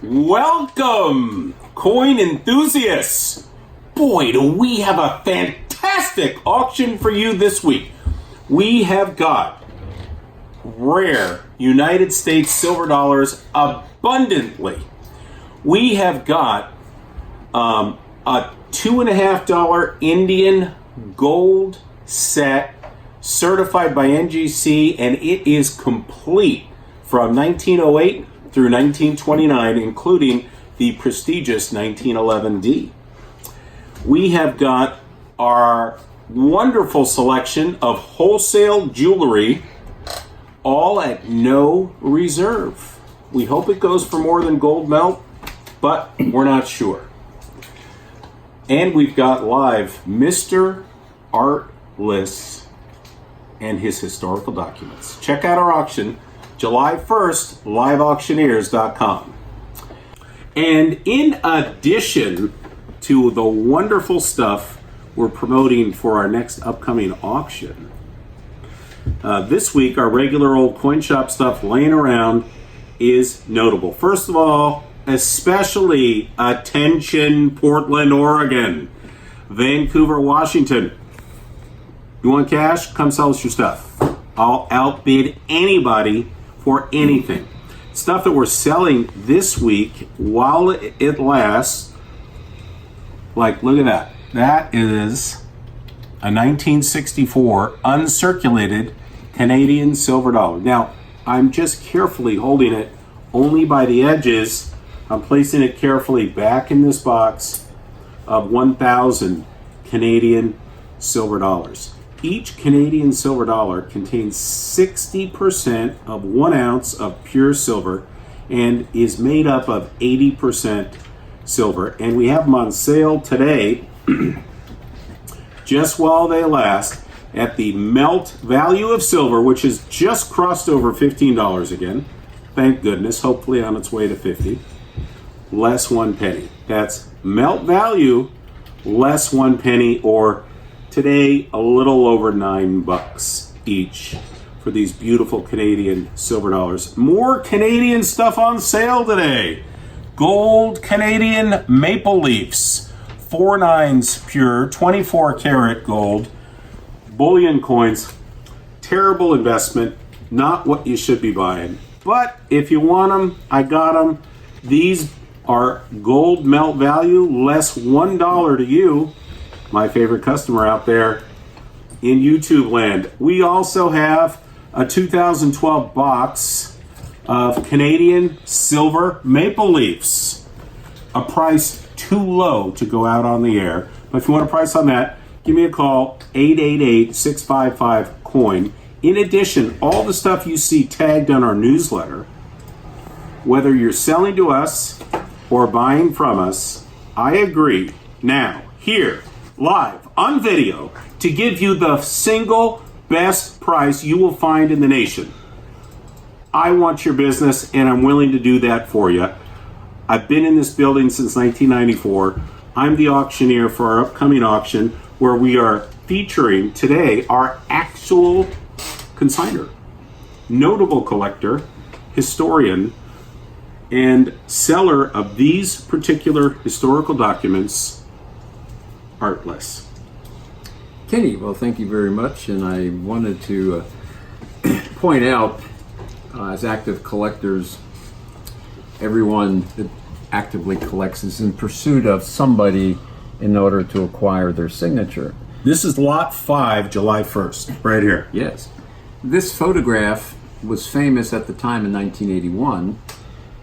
Welcome, coin enthusiasts. Boy, do we have a fantastic auction for you this week. We have got rare United States silver dollars abundantly. We have got a $2.50 Indian gold set certified by NGC, and it is complete from 1908 through 1929, including the prestigious 1911D. We have got our wonderful selection of wholesale jewelry, all at no reserve. We hope it goes for more than gold melt, but we're not sure. And we've got live Mr. Art Liss and his historical documents. Check out our auction, July 1st, liveauctioneers.com. And in addition to the wonderful stuff we're promoting for our next upcoming auction, this week our regular old coin shop stuff laying around is notable. First of all, especially attention Portland, Oregon, Vancouver, Washington. You want cash? Come sell us your stuff. I'll outbid anybody for anything. Stuff that we're selling this week while it lasts. Like, look at that. That is a 1964 uncirculated Canadian silver dollar. Now, I'm just carefully holding it only by the edges. I'm placing it carefully back in this box of 1,000 Canadian silver dollars. Each Canadian silver dollar contains 60% of 1 ounce of pure silver and is made up of 80% silver. And we have them on sale today, just while they last, at the melt value of silver, which has just crossed over $15 again. Thank goodness, hopefully on its way to 50. Less 1 penny. That's melt value less 1 penny, or today a little over $9 each for these beautiful Canadian silver dollars. More Canadian stuff on sale today. Gold Canadian maple leafs, 4/9 pure, 24 karat gold, bullion coins. Terrible investment, not what you should be buying. But if you want them, I got them. These are gold melt value less $1 to you, my favorite customer out there in YouTube land. We also have a 2012 box of Canadian silver maple leafs. A price too low to go out on the air. But if you want a price on that, give me a call, 888-655-COIN. In addition, all the stuff you see tagged on our newsletter, whether you're selling to us or buying from us, I agree now, here, live, on video, to give you the single best price you will find in the nation. I want your business, and I'm willing to do that for you. I've been in this building since 1994. I'm the auctioneer for our upcoming auction, where we are featuring today our actual consignor, notable collector, historian, and seller of these particular historical documents, Art Liss. Kenny, well, thank you very much. And I wanted to point out, as active collectors, everyone that actively collects is in pursuit of somebody in order to acquire their signature. This is lot 5, July 1st, right here. Yes. This photograph was famous at the time in 1981.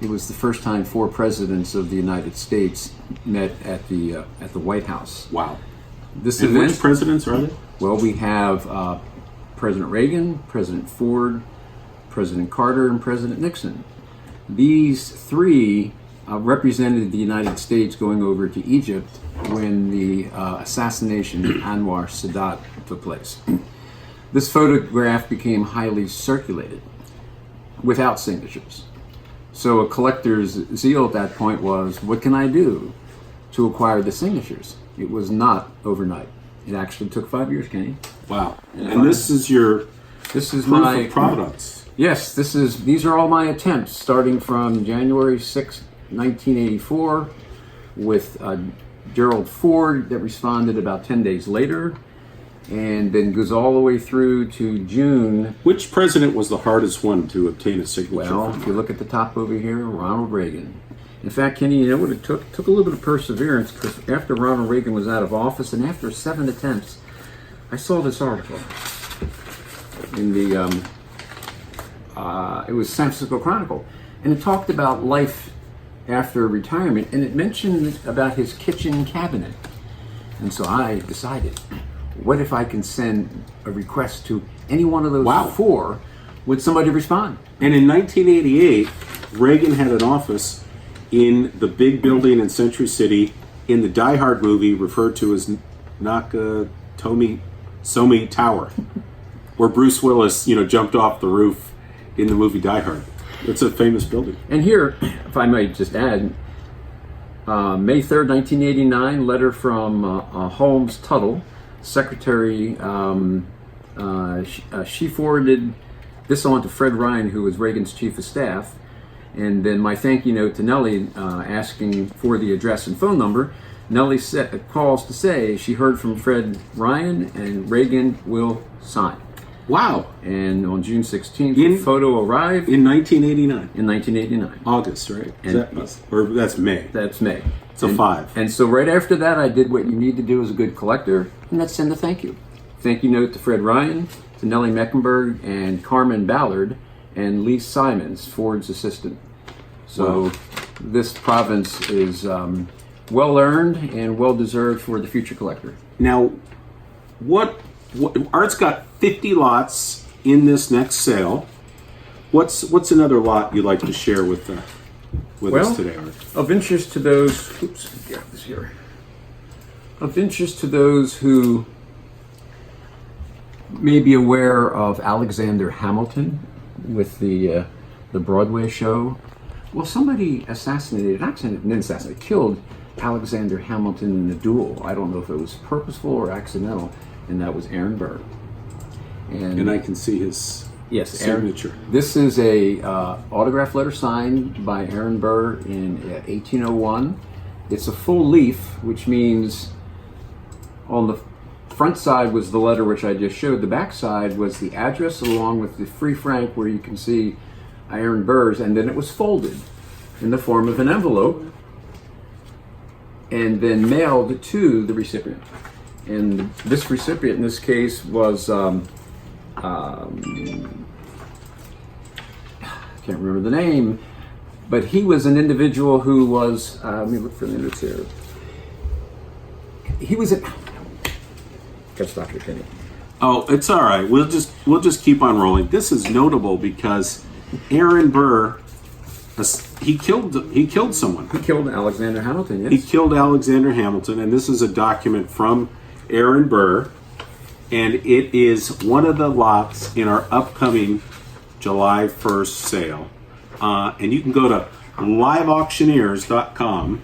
It was the first time 4 presidents of the United States met at the White House. Wow. This and event, which presidents are they? Well, we have President Reagan, President Ford, President Carter, and President Nixon. These 3 represented the United States going over to Egypt when the assassination of Anwar Sadat took place. This photograph became highly circulated without signatures. So a collector's zeal at that point was, what can I do to acquire the signatures? It was not overnight. It actually took 5 years, Kenny. Wow. And this is your This is proof my of provenance. Yes, these are all my attempts, starting from January 6th, 1984 with Gerald Ford that responded about 10 days later, and then goes all the way through to June. Which president was the hardest one to obtain a signature Well, from? if you look at the top over here, Ronald Reagan. In fact, Kenny, you know what it took? It took a little bit of perseverance, because after Ronald Reagan was out of office and after 7 attempts, I saw this article in the, it was San Francisco Chronicle, and it talked about life after retirement, and it mentioned about his kitchen cabinet. And so I decided, what if I can send a request to any one of those four? Would somebody respond? And in 1988, Reagan had an office in the big building in Century City in the Die Hard movie referred to as Nakatomi Somi Tower, where Bruce Willis, jumped off the roof in the movie Die Hard. It's a famous building. And here, if I might just add, May 3rd, 1989, letter from Holmes Tuttle, secretary. She forwarded this on to Fred Ryan, who was Reagan's chief of staff. And then my thank you note to Nellie, asking for the address and phone number. Nellie calls to say she heard from Fred Ryan and Reagan will sign. Wow. And on June 16th, the photo arrived. In 1989. In 1989. August, right? That's May. That's May. It's a 5. And so right after that, I did what you need to do as a good collector, and that's send a thank you. Thank you note to Fred Ryan, to Nellie Mecklenburg, and Carmen Ballard, and Liss Simons, Ford's assistant. So this province is well earned and well deserved for the future collector. Now, what Art's got 50 lots in this next sale. What's another lot you'd like to share with us today, Art? Of interest to those. Oops, get this here. Of interest to those who may be aware of Alexander Hamilton with the Broadway show. Well, somebody killed Alexander Hamilton in a duel. I don't know if it was purposeful or accidental, and that was Aaron Burr. And I can see his signature. This is a autograph letter signed by Aaron Burr in 1801. It's a full leaf, which means on the front side was the letter which I just showed. The back side was the address along with the free franc where you can see Aaron Burr's, and then it was folded in the form of an envelope and then mailed to the recipient. And this recipient in this case was can't remember the name, but he was an individual who was let me look for the notes here. He was a gotta stop here, Kenny. Oh, it's all right. We'll just keep on rolling. This is notable because Aaron Burr, he killed someone. He killed Alexander Hamilton. Yes. He killed Alexander Hamilton, and this is a document from Aaron Burr, and it is one of the lots in our upcoming July 1st sale. And you can go to liveauctioneers.com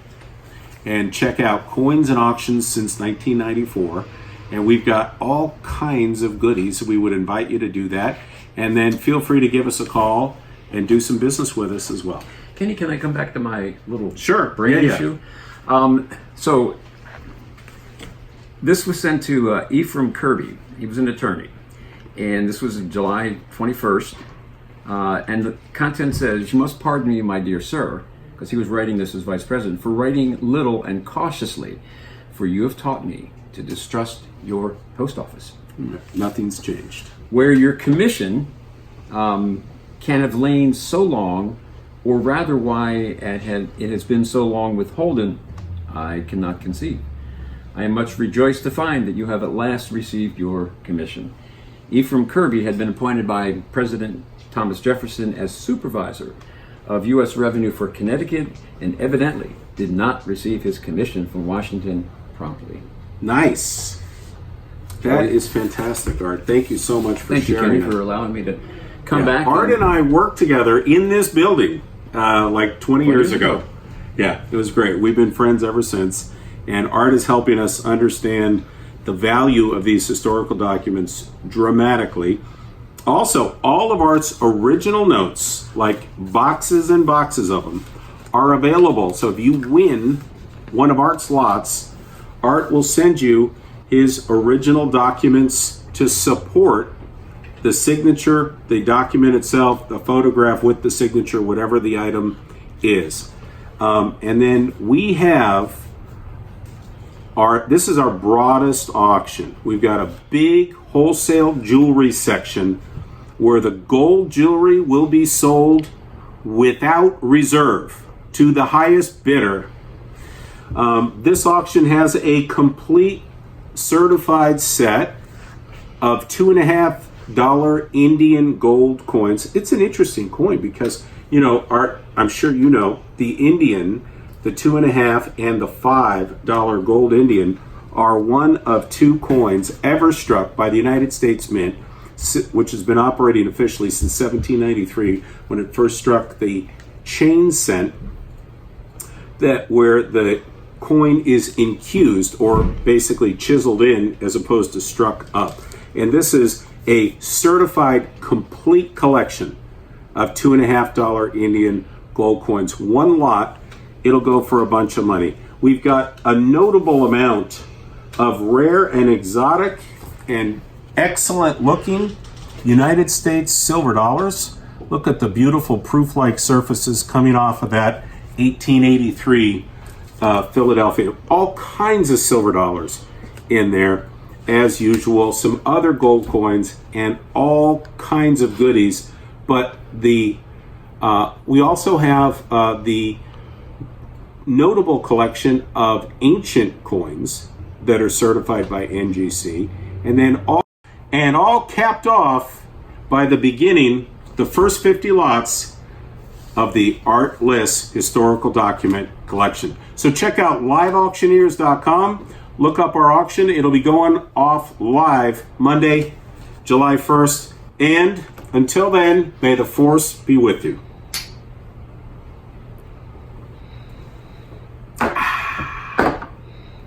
and check out coins and auctions since 1994. And we've got all kinds of goodies. We would invite you to do that. And then feel free to give us a call and do some business with us as well. Kenny, can I come back to my little brain issue? So this was sent to Ephraim Kirby. He was an attorney. And this was July 21st. And the content says, "You must pardon me, my dear sir," because he was writing this as vice president, "for writing little and cautiously, for you have taught me to distrust your post office. Nothing's changed. Where your commission can have lain so long, or rather why it has been so long withholden, I cannot conceive. I am much rejoiced to find that you have at last received your commission." Ephraim Kirby had been appointed by President Thomas Jefferson as supervisor of U.S. revenue for Connecticut, and evidently did not receive his commission from Washington promptly. Nice. That is fantastic, Art. Thank you so much for sharing. Thank you, Kenny, for allowing me to come back. Art and I worked together in this building like 20 years ago. Yeah, it was great. We've been friends ever since. And Art is helping us understand the value of these historical documents dramatically. Also, all of Art's original notes, like boxes and boxes of them, are available. So if you win one of Art's lots, Art will send you his original documents to support the signature, the document itself, the photograph with the signature, whatever the item is. And then we have this is our broadest auction. We've got a big wholesale jewelry section where the gold jewelry will be sold without reserve to the highest bidder. This auction has a complete certified set of $2.50 Indian gold coins. It's an interesting coin because, Art, I'm sure you know, the Indian, the $2.50 and the $5 gold Indian are one of two coins ever struck by the United States Mint, which has been operating officially since 1793 when it first struck the chain cent, that where the coin is infused or basically chiseled in as opposed to struck up. And this is a certified complete collection of $2.50 Indian gold coins. One lot, it'll go for a bunch of money. We've got a notable amount of rare and exotic and excellent looking United States silver dollars. Look at the beautiful proof-like surfaces coming off of that 1883 Philadelphia. All kinds of silver dollars in there as usual. Some other gold coins and all kinds of goodies. But we also have the notable collection of ancient coins that are certified by NGC, and then all capped off by the beginning, the first 50 lots of the Art Liss historical document collection. So check out liveauctioneers.com, look up our auction. It'll be going off live Monday, July 1st, and until then, may the force be with you.